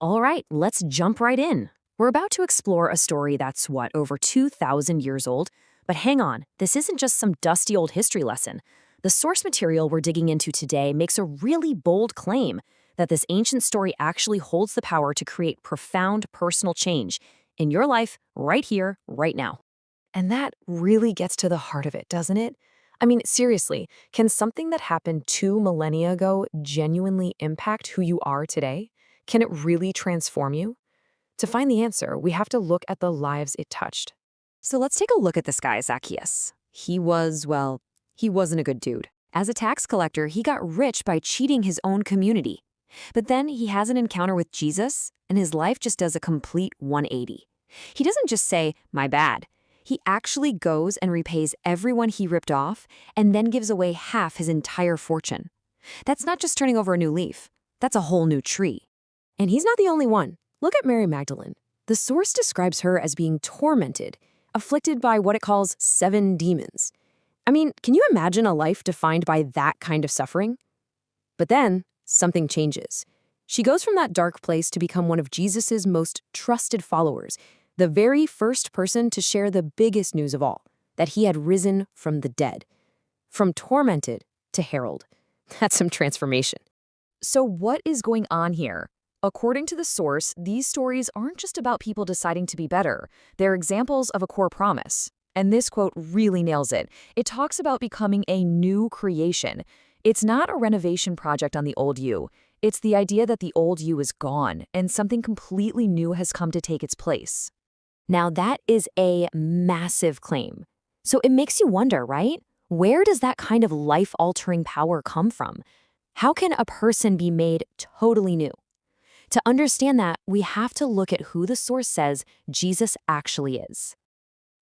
All right, let's jump right in. We're about to explore a story that's, over 2,000 years old? But hang on, this isn't just some dusty old history lesson. The source material we're digging into today makes a really bold claim that this ancient story actually holds the power to create profound personal change in your life right here, right now. And that really gets to the heart of it, doesn't it? I mean, seriously, can something that happened 2 millennia ago genuinely impact who you are today? Can it really transform you? To find the answer, we have to look at the lives it touched. So let's take a look at this guy, Zacchaeus. He wasn't a good dude. As a tax collector, he got rich by cheating his own community. But then he has an encounter with Jesus, and his life just does a complete 180. He doesn't just say, "My bad." He actually goes and repays everyone he ripped off and then gives away half his entire fortune. That's not just turning over a new leaf. That's a whole new tree. And he's not the only one. Look at Mary Magdalene. The source describes her as being tormented, afflicted by what it calls 7 demons. I mean, can you imagine a life defined by that kind of suffering? But then, something changes. She goes from that dark place to become one of Jesus's most trusted followers, the very first person to share the biggest news of all, that he had risen from the dead. From tormented to herald. That's some transformation. So what is going on here? According to the source, these stories aren't just about people deciding to be better. They're examples of a core promise. And this quote really nails it. It talks about becoming a new creation. It's not a renovation project on the old you. It's the idea that the old you is gone and something completely new has come to take its place. Now that is a massive claim. So it makes you wonder, right? Where does that kind of life-altering power come from? How can a person be made totally new? To understand that, we have to look at who the source says Jesus actually is.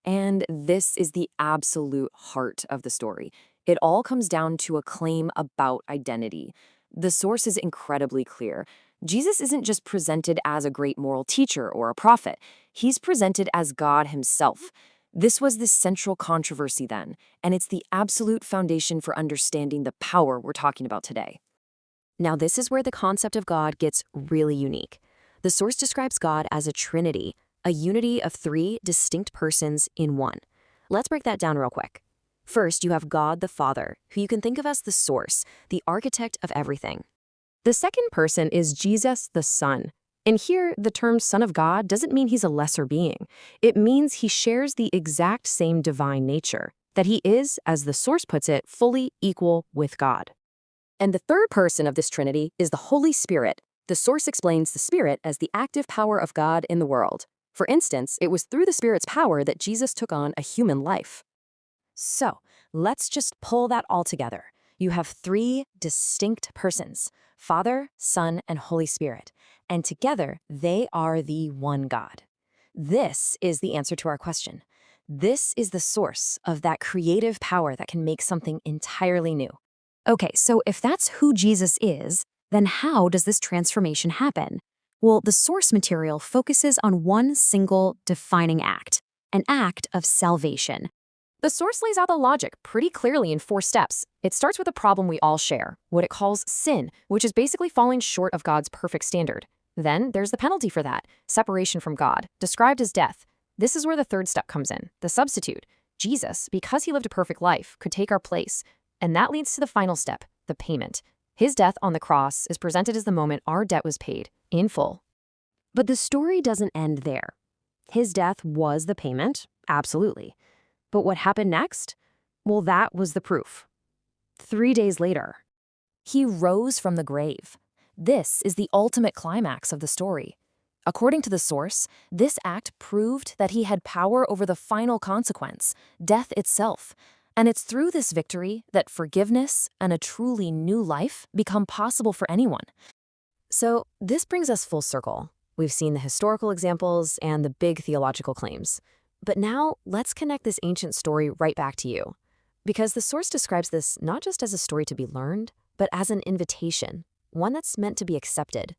And this is the absolute heart of the story. It all comes down to a claim about identity. The source is incredibly clear. Jesus isn't just presented as a great moral teacher or a prophet. He's presented as God himself. This was the central controversy then, and it's the absolute foundation for understanding the power we're talking about today. Now, this is where the concept of God gets really unique. The source describes God as a trinity, a unity of 3 distinct persons in one. Let's break that down real quick. First, you have God the Father, who you can think of as the source, the architect of everything. The second person is Jesus the Son. And here, the term Son of God doesn't mean he's a lesser being. It means he shares the exact same divine nature, that he is, as the source puts it, fully equal with God. And the third person of this Trinity is the Holy Spirit. The source explains the Spirit as the active power of God in the world. For instance, it was through the Spirit's power that Jesus took on a human life. So, let's just pull that all together. You have 3 distinct persons, Father, Son, and Holy Spirit, and together they are the one God. This is the answer to our question. This is the source of that creative power that can make something entirely new. Okay, so if that's who Jesus is, then how does this transformation happen? Well, the source material focuses on one single defining act, an act of salvation. The source lays out the logic pretty clearly in 4 steps. It starts with a problem we all share, what it calls sin, which is basically falling short of God's perfect standard. Then there's the penalty for that, separation from God, described as death. This is where the 3rd step comes in, the substitute. Jesus, because he lived a perfect life, could take our place. And that leads to the final step, the payment. His death on the cross is presented as the moment our debt was paid, in full. But the story doesn't end there. His death was the payment, absolutely. But what happened next? Well, that was the proof. 3 days later, he rose from the grave. This is the ultimate climax of the story. According to the source, this act proved that he had power over the final consequence, death itself. And it's through this victory that forgiveness and a truly new life become possible for anyone. So this brings us full circle. We've seen the historical examples and the big theological claims. But now let's connect this ancient story right back to you. Because the source describes this not just as a story to be learned, but as an invitation, one that's meant to be accepted.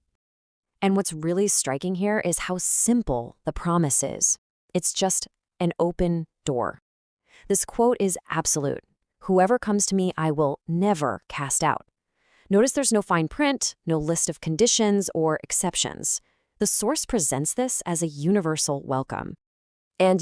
And what's really striking here is how simple the promise is. It's just an open door. This quote is absolute. Whoever comes to me, I will never cast out. Notice there's no fine print, no list of conditions or exceptions. The source presents this as a universal welcome. And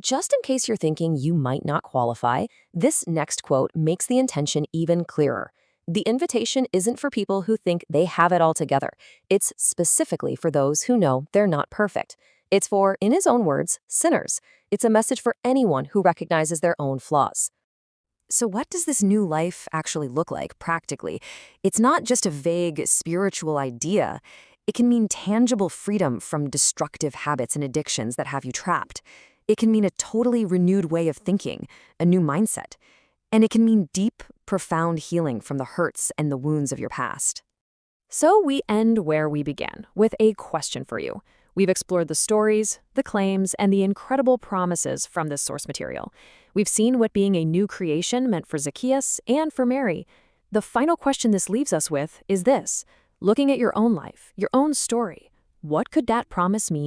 just in case you're thinking you might not qualify, this next quote makes the intention even clearer. The invitation isn't for people who think they have it all together. It's specifically for those who know they're not perfect. It's for, in his own words, sinners. It's a message for anyone who recognizes their own flaws. So what does this new life actually look like practically? It's not just a vague spiritual idea. It can mean tangible freedom from destructive habits and addictions that have you trapped. It can mean a totally renewed way of thinking, a new mindset. And it can mean deep, profound healing from the hurts and the wounds of your past. So we end where we began, with a question for you. We've explored the stories, the claims, and the incredible promises from this source material. We've seen what being a new creation meant for Zacchaeus and for Mary. The final question this leaves us with is this. Looking at your own life, your own story, what could that promise mean